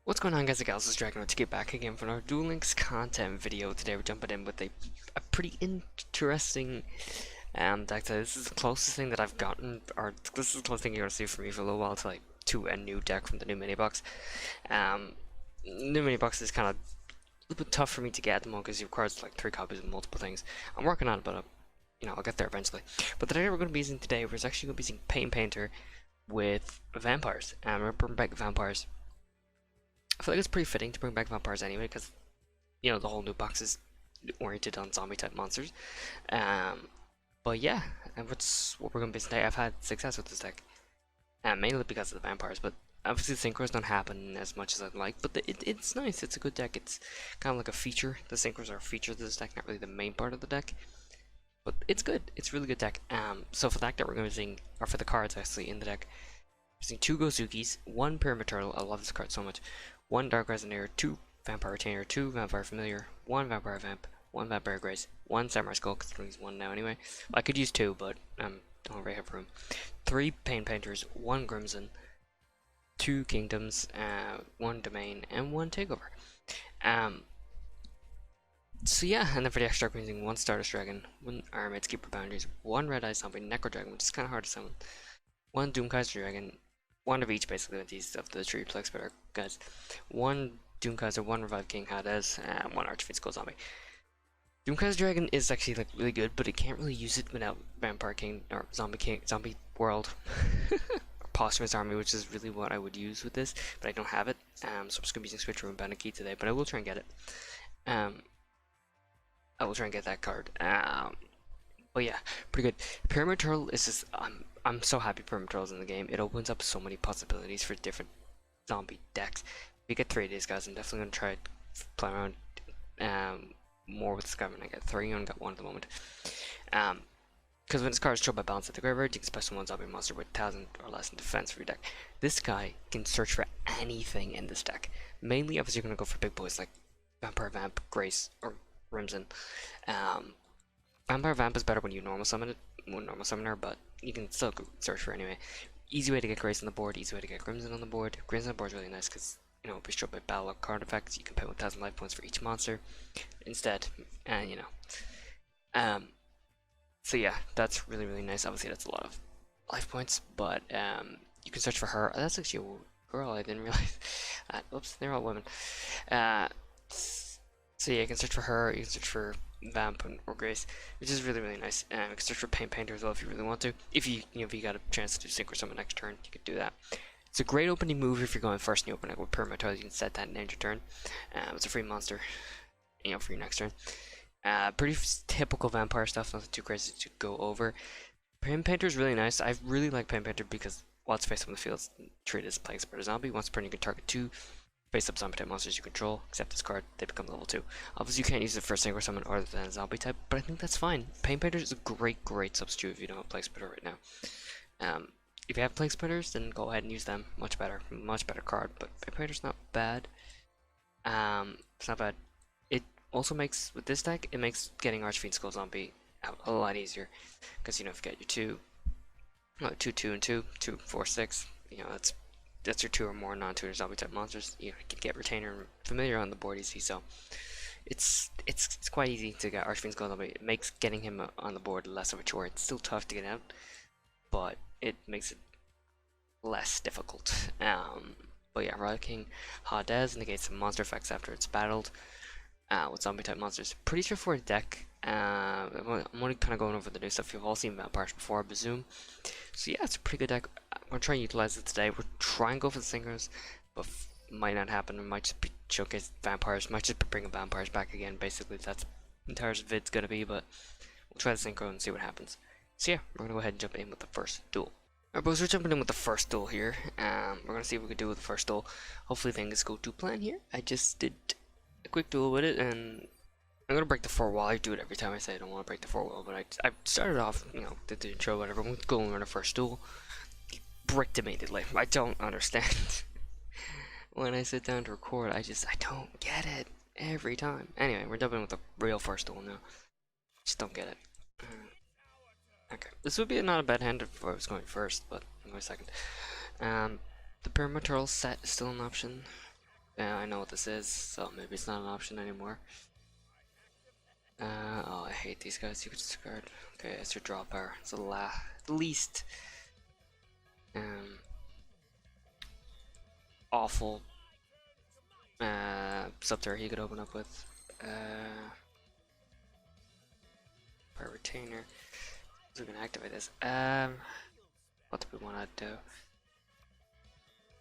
What's going on, guys and gals? This is Dragon to get back again for another Duel Links content video. Today we're jumping in with a pretty interesting deck. This is the closest thing that I've gotten, or this is the closest thing you're gonna see from me for a little while to a new deck from the new mini box. New mini box is kind of a little bit tough for me to get at the moment because it requires like 3 copies of multiple things. I'm working on it, but I'll get there eventually. But the deck we're going to be using today, we're actually going to be using Paint Painter with vampires, and we're bringing back vampires. I feel like it's pretty fitting to bring back vampires anyway, because the whole new box is oriented on zombie type monsters. But yeah, and what we're gonna be today. I've had success with this deck, mainly because of the vampires. But obviously the synchros don't happen as much as I'd like. But it's nice. It's a good deck. It's kind of like a feature. The synchros are a feature of this deck, not really the main part of the deck. But it's good. It's a really good deck. So for the deck that we're gonna be using, or for the cards actually in the deck, we're using 2 Gozukis, 1 Pyramid Turtle. I love this card so much. 1 Dark Resonator, 2 Vampire Retainer, 2 Vampire Familiar, 1 Vampire Vamp, 1 Vampire Grace, 1 Samurai Skull, because I'm using 1 now anyway. Well, I could use 2, but don't really have room. 3 Paint Painters, 1 Crimson, 2 Kingdoms, 1 Domain, and 1 Takeover. So yeah, and then for the extra, I'm using 1 Stardust Dragon, 1 Armades Keeper Boundaries, 1 Red Eye Zombie, Necro Dragon, which is kind of hard to summon, 1 Doomkaiser Dragon, 1 of each basically with these of the 3 plaguespreader guys, 1 Doomkaiser, 1 Revive King Hades, and 1 Archfiend Skull Zombie. Doomkaiser Dragon is actually like really good, but it can't really use it without Vampire King or Zombie World or Posthumous Army, which is really what I would use with this, but I don't have it. So I'm just gonna be using Switch Room Bandit Key today, but I will try and get it. I will try and get that card. But yeah, pretty good. Pyramid Turtle is just I'm so happy Pyramid Turtle's in the game. It opens up so many possibilities for different zombie decks. If you get 3 of these guys, I'm definitely gonna try to play around more with this guy when I get 3. I only got 1 at the moment. Because when this card is shown by balance at the graveyard, you can special 1 zombie monster with 1000 or less in defense for your deck. This guy can search for anything in this deck. Mainly, obviously, you're gonna go for big boys like Vampire Vamp, Grace, or Crimson. Vampire Vamp is better when you normal summon it, when normal summoner, but you can still search for it anyway. Easy way to get Grace on the board, easy way to get Crimson on the board. Crimson on the board is really nice because, if you show up by battle or card effects, you can pay 1000 life points for each monster instead, and so yeah, that's really, really nice. Obviously, that's a lot of life points, but you can search for her. That's actually a girl, I didn't realize. Oops, they're all women. So yeah, you can search for her, you can search for Vamp or Grace, which is really, really nice. You can search for Paint Painter as well if you really want to. If you got a chance to do synchro summon next turn, you could do that. It's a great opening move if you're going first and you open it with Pyramid Turtle. You can set that and end your turn. It's a free monster, for your next turn. Pretty typical vampire stuff, nothing too crazy to go over. Paint Painter is really nice. I really like Paint Painter because while it's face up on the field, it's treated as plaguespreader zombie. Once per turn, you can target 2 face-up zombie type monsters you control, except this card, they become level 2. Obviously, you can't use it for synchro summon other than a zombie type, but I think that's fine. Paint Painter is a great, great substitute if you don't have plaguespreader right now. If you have plaguespreaders, then go ahead and use them. Much better card, but Paint Painter's not bad. It's not bad. It also makes, with this deck, it makes getting Archfiend Skull Zombie out a lot easier, because, if you get your 2, 2, and 2, 2, 4, 6, that's your 2 or more non-tutor zombie type monsters. You can get Retainer and Familiar on the board easy, so it's quite easy to get Archfiend Skull Zombie. It makes getting him on the board less of a chore. It's still tough to get out, but it makes it less difficult. But yeah, Royal King Hades negates some monster effects after it's battled with zombie type monsters. Pretty straightforward deck. I'm only kind of going over the new stuff. You've all seen vampires before, I presume. So yeah, it's a pretty good deck. I'm gonna try and utilize it today. We'll try and go for the synchros, but might not happen. We might just be showcase vampires. Might just be bringing vampires back again. Basically, that's the entire vid's gonna be. But we'll try the synchro and see what happens. So yeah, we're gonna go ahead and jump in with the first duel. Alright, boys, we're jumping in with the first duel here. We're gonna see what we can do with the first duel. Hopefully things go to plan here. I just did a quick duel with it, and I'm gonna break the 4 wall. I do it every time I say I don't want to break the 4 wall, but I started off, did the intro, whatever. I'm going on the first duel. Bricked immediately. I don't understand. When I sit down to record, I don't get it every time. Anyway, we're jumping with the real first duel now. Just don't get it. Okay, this would be not a bad hand if I was going first, but I'll go second. The Pyramid Turtle set is still an option. I know what this is, so maybe it's not an option anymore. Oh, I hate these guys. You could discard. Okay, it's your draw power. It's the least awful sub-turret he could open up with. Power retainer. So we're gonna activate this. What do we want to do?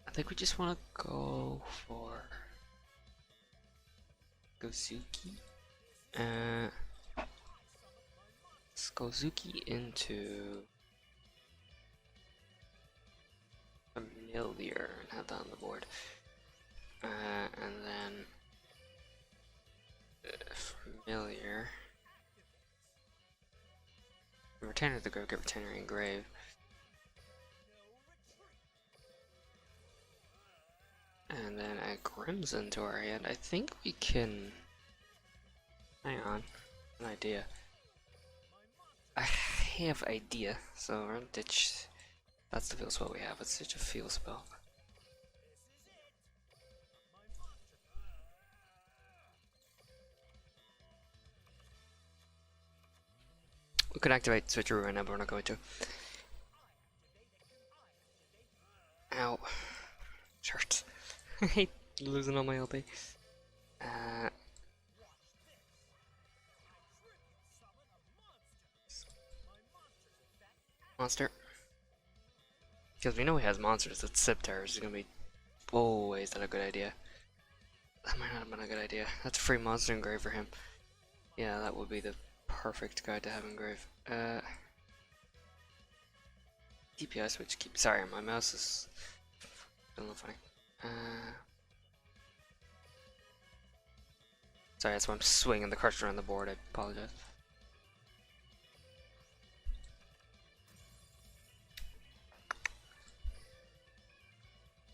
I think we just want to go for Gozuki. Let's go Zuki into Familiar and have that on the board. And then Familiar. Retainer to go get Retainer Engrave. And then add Crimson to our hand. I think we can. Hang on, an idea. I have idea. So we're gonna ditch. That's the field spell we have. It's such a field spell. We could activate Switcheroo right now, but we're not going to. Ow. Shirts. I hate losing all my LP. Monster. Because we know he has monsters. That Scepter is gonna be. Oh, is that a good idea? That might not have been a good idea. That's a free monster engrave for him. Yeah, that would be the perfect guy to have engrave. DPI switch keep. Sorry, my mouse is a little funny. Sorry, that's why I'm swinging the cursor around the board. I apologize.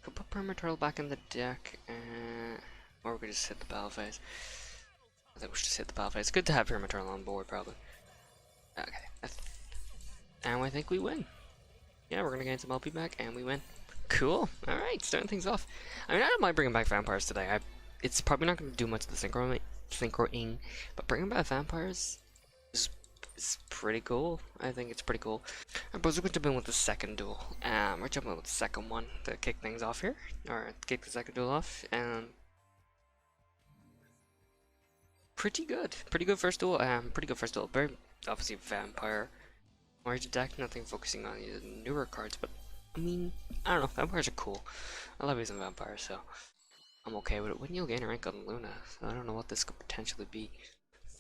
Could put Permaturtle back in the deck, or we could just hit the battle phase. I think we should just hit the battle phase. It's good to have Permaturtle on board, probably. Okay, and I think we win. Yeah, we're gonna gain some LP back, and we win. Cool. All right, starting things off. I mean, I don't mind bringing back vampires today. It's probably not gonna do much of the synchroing, but bringing back vampires is pretty cool. I think it's pretty cool. I suppose we're going to jump in with the second duel. We're jumping in with the second one to kick things off here, or kick the second duel off, and pretty good first duel. Very obviously vampire Margin deck, nothing focusing on the newer cards, but I mean, I don't know, vampires are cool. I love using vampires, so I'm okay with it. When you'll gain a rank on Luna, so I don't know what this could potentially be.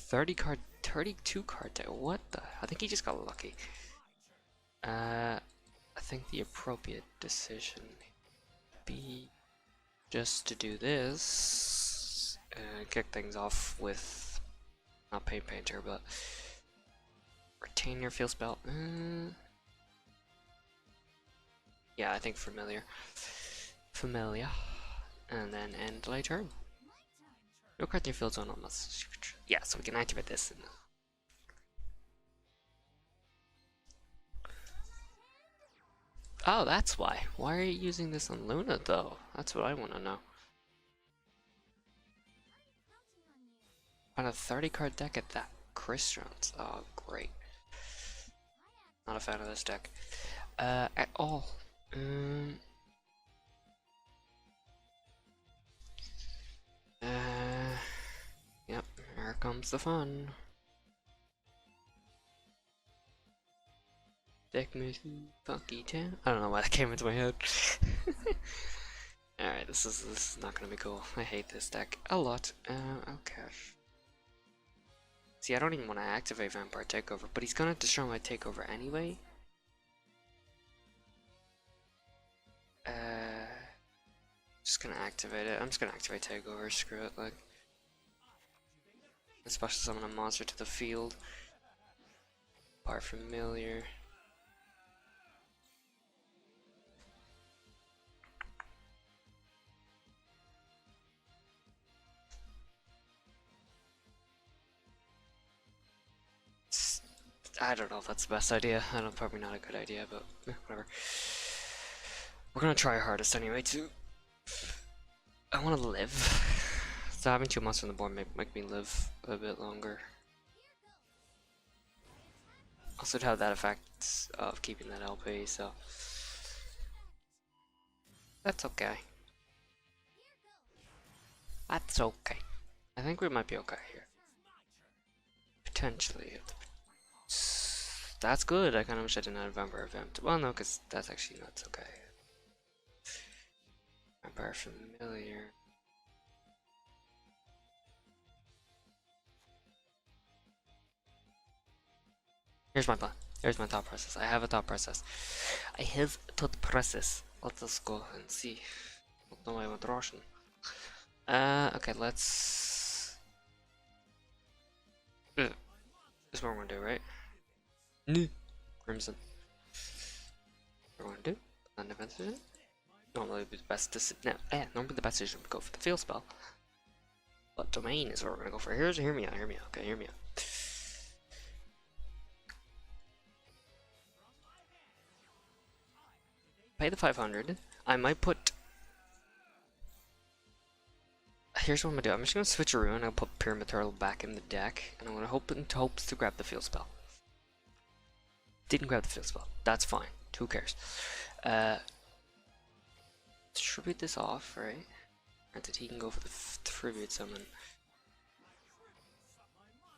32 card deck, what the? I think he just got lucky. I think the appropriate decision would be just to do this, and kick things off with, not Paint Painter, but Retain your field spell. Yeah, I think Familiar. And then end delay turn. No card in your field zone almost. Yeah, so we can activate this. Oh, that's why. Why are you using this on Luna, though? That's what I want to know. On a 30 card deck at that. Christians. Oh, great. Not a fan of this deck. At all. Yep, here comes the fun. Deck move, funky town. I don't know why that came into my head. Alright, this is not gonna be cool. I hate this deck a lot. Okay. See, I don't even want to activate Vampire Takeover, but he's gonna destroy my Takeover anyway. Just gonna activate it. I'm just gonna activate Takeover, screw it, like. Especially summon a monster to the field. Part Familiar. I don't know if that's the best idea. I don't, probably not a good idea, but whatever. We're gonna try our hardest anyway, too. I want to live. So having 2 monsters on the board make me live a bit longer. Also to have that effect of keeping that LP, so that's okay. That's okay. I think we might be okay here. Potentially. That's good. I kind of wish I didn't have Vampire Vamp. Well, no, because that's actually not okay. Vampire Familiar. Here's my plan. Here's my thought process. I have a thought process. I have a thought process. Let us go and see. No, I want Russian. Okay, let's. This is what we're gonna do, right? No. Crimson. What we're gonna do? Land defense decision. Normally the best decision. Normally the best decision would go for the field spell. But domain is what we're gonna go for. Hear me out. Hear me out. Okay, hear me out. Pay the 500. I might put. Here's what I'm gonna do. I'm just gonna switch a rune. I'll put Pyramid Turtle back in the deck, and I'm gonna hope in hopes to grab the field spell. Didn't grab the field spell. That's fine. Who cares? Tribute this off, right? Granted, he can go for the tribute summon.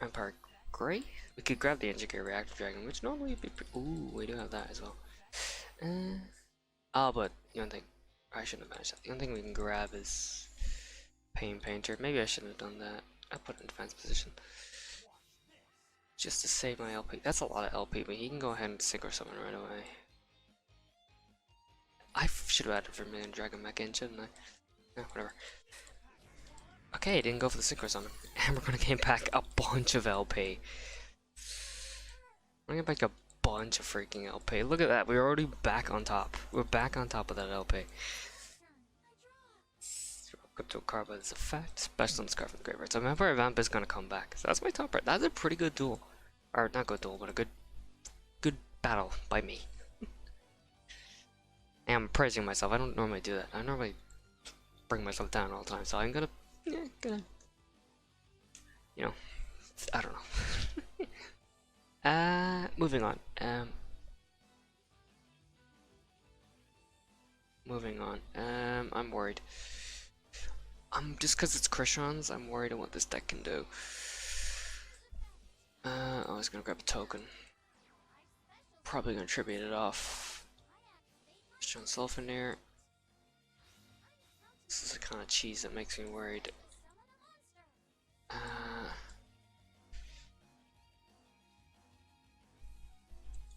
Empire Grey? We could grab the Engineer Reactor Dragon, which normally would be ooh, we do have that as well. Oh, but the only thing I shouldn't have managed that. The only thing we can grab is Pain Painter. Maybe I shouldn't have done that. I put it in defense position. Just to save my LP. That's a lot of LP, but he can go ahead and synchro summon right away. I should have added Vermilion Dragon back in, shouldn't I? No, whatever. Okay, didn't go for the synchro summon. And we're gonna gain back a bunch of LP. We're gonna get back a bunch of freaking LP. Look at that, we're already back on top. We're back on top of that LP. Up to a card by this effect. Special on this card from the graveyard. So Vampire Vamp is gonna come back. So that's my top right. That's a pretty good duel. Or not good duel, but a good battle by me. And I'm praising myself. I don't normally do that. I normally bring myself down all the time. So I'm gonna you know, I don't know. Moving on. I'm worried. Just because it's Krishan's, I'm worried on what this deck can do. I was gonna grab a token. Probably gonna tribute it off. Krishan Sulfaneer. This is the kind of cheese that makes me worried.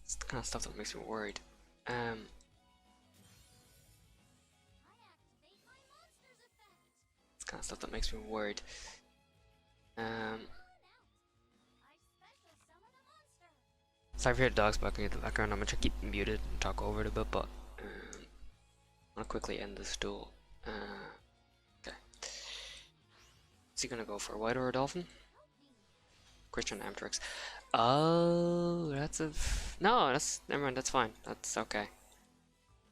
It's the kind of stuff that makes me worried. It's kind of stuff that makes me worried. Sorry for your dogs barking in the background. I'm gonna try to keep them muted and talk over it a bit, but I'm gonna quickly end this duel. Okay. Is he gonna go for a white or a dolphin? Christian Amtrix. Oh, that's a no. That's never mind. That's fine. That's okay.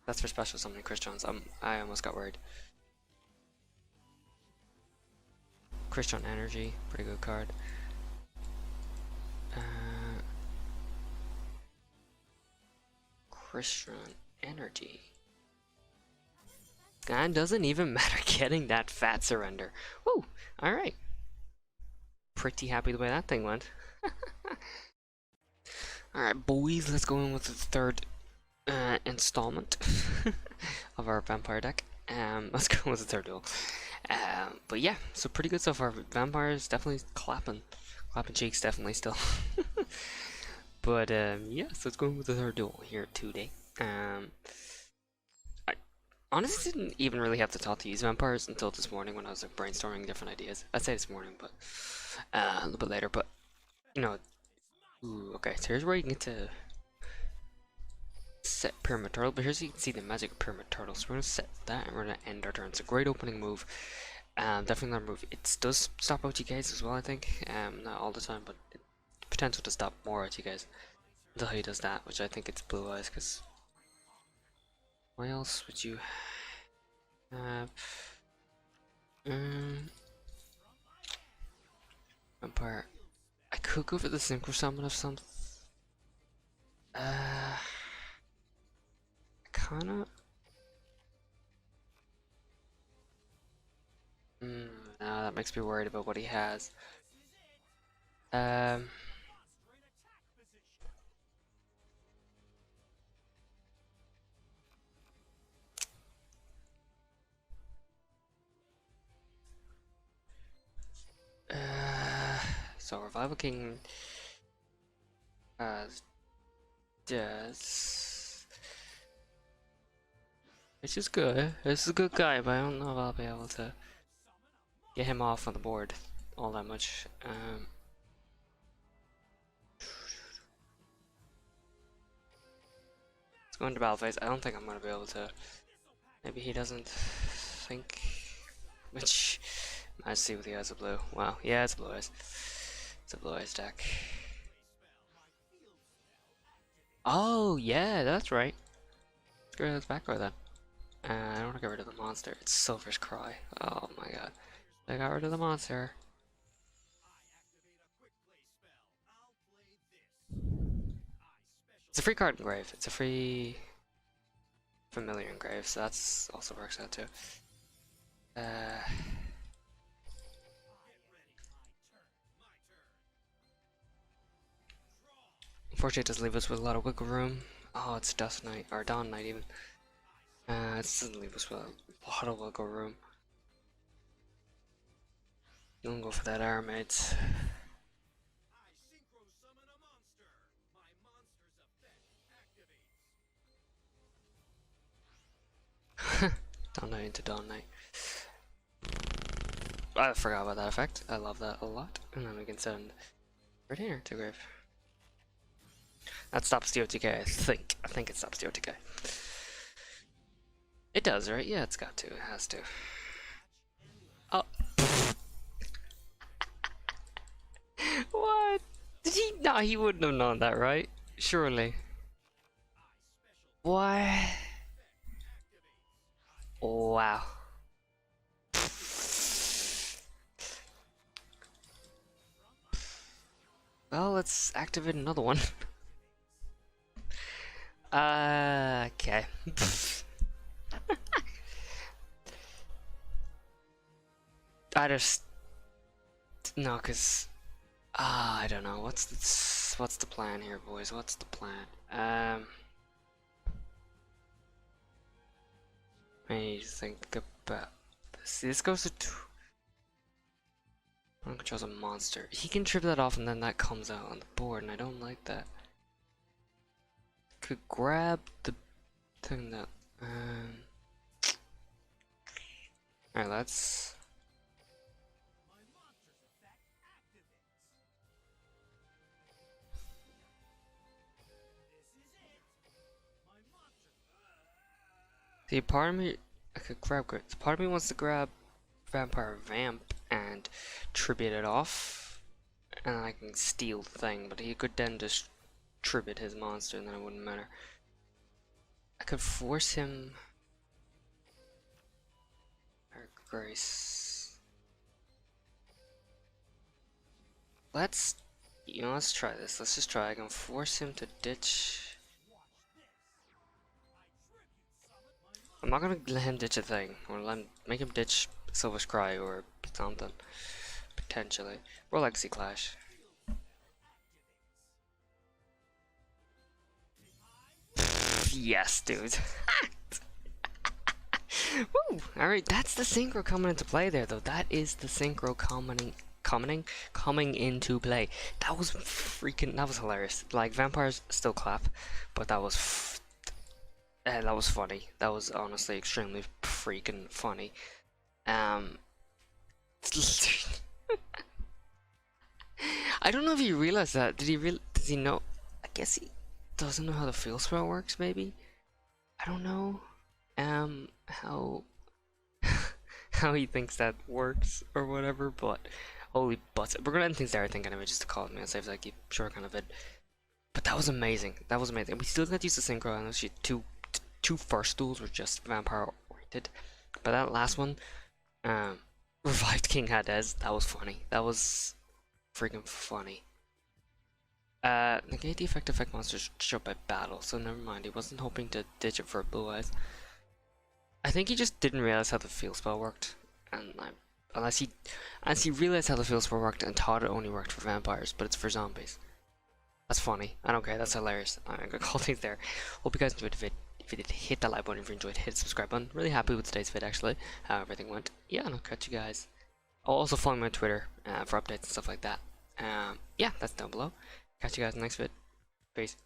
That's for special summoning Christians. I almost got worried. Christian Energy, pretty good card. Christian Energy. And doesn't even matter getting that fat surrender. Woo! Alright. Pretty happy the way that thing went. Alright, boys, let's go in with the third installment of our vampire deck. Let's go with the third duel. But yeah, so pretty good so far. Vampires definitely clapping cheeks, definitely still. But yeah, so let's go with the third duel here today. I honestly didn't even really have to talk to use vampires until this morning when I was like brainstorming different ideas. I'd say this morning, but a little bit later. But you know, ooh, okay. So here's where you can get to set Pyramid Turtle. But here's you can see the magic of Pyramid Turtle. So we're gonna set that, and we're gonna end our turn. It's a great opening move. Definitely another move. It does stop OTKs as well, I think. Not all the time, but potential to stop more OTKs until he does that, which I think it's Blue Eyes. Because what else would you have? Vampire. I could go for the synchro summon of some. Kinda. No, that makes me worried about what he has. So Revival King has this, which is good. This is a good guy, but I don't know if I'll be able to get him off on the board all that much. Let's go into battle phase. I don't think I'm gonna be able to. Maybe he doesn't think. Which I see with the eyes of blue. Wow, yeah, it's blue eyes. It's a blue eyes deck. Oh yeah, that's right. Let's get rid of this back row then. I don't want to get rid of the monster. It's Silver's Cry. Oh my god. I got rid of the monster. It's a free card engrave. It's a free familiar engrave, so that's also works out too. Unfortunately, it doesn't leave us with a lot of wiggle room. Oh, it's Dust Knight, or Dawn Knight even. It doesn't leave us with a lot of wiggle room. You don't go for that arm, mates. Dawn Knight into Dawn Knight. I forgot about that effect. I love that a lot. And then we can send Retainer to grave. That stops the OTK, I think. I think it stops the OTK. It does, right? Yeah, it's got to. It has to. Oh. What? Did he? No, he wouldn't have known that, right? Surely. What? Wow. Well, let's activate another one. Okay. I just no, cause I don't know. What's the plan here, boys? What's the plan? I need to think about this. This goes to one controls a monster. He can trip that off, and then that comes out on the board, and I don't like that. Could grab the thing that. Alright, let's. See, part of me, I could grab. Part of me wants to grab Vampire Vamp and tribute it off, and I can steal the thing. But he could then just tribute his monster, and then it wouldn't matter. I could force him. Grace. Let's try this. Let's just try. I can force him to ditch. I'm not gonna let him ditch a thing, or make him ditch Silver's Cry or something. Potentially. Or Legacy Clash. Yes, dude. Woo! Alright, that's the synchro coming into play there, though. That is the synchro coming into play. That was hilarious. Like, vampires still clap, but that was funny. That was honestly extremely freaking funny. I don't know if he realized that. Does he know? I guess he doesn't know how the field spell works, maybe? I don't know. How how he thinks that works or whatever, but holy butts. We're gonna end things there, I think, anyway, just to call it, man. Saves like keep short kind of it. But that was amazing. That was amazing. We still got to use the synchro, and those two first duels were just vampire oriented. But that last one, Revived King Hades. That was funny. That was freaking funny. Negate the effect monsters show up by battle, so never mind. He wasn't hoping to ditch it for blue eyes. I think he just didn't realize how the field spell worked, and unless he realized how the field spell worked and thought it only worked for vampires, but it's for zombies. That's funny. I don't care. That's hilarious. I'm gonna call things there. Hope you guys enjoyed the vid. If you did, hit that like button. If you enjoyed, hit the subscribe button. Really happy with today's vid, actually. How everything went. Yeah, and I'll catch you guys. I'll also follow me on Twitter for updates and stuff like that. Yeah, that's down below. Catch you guys in the next vid. Peace.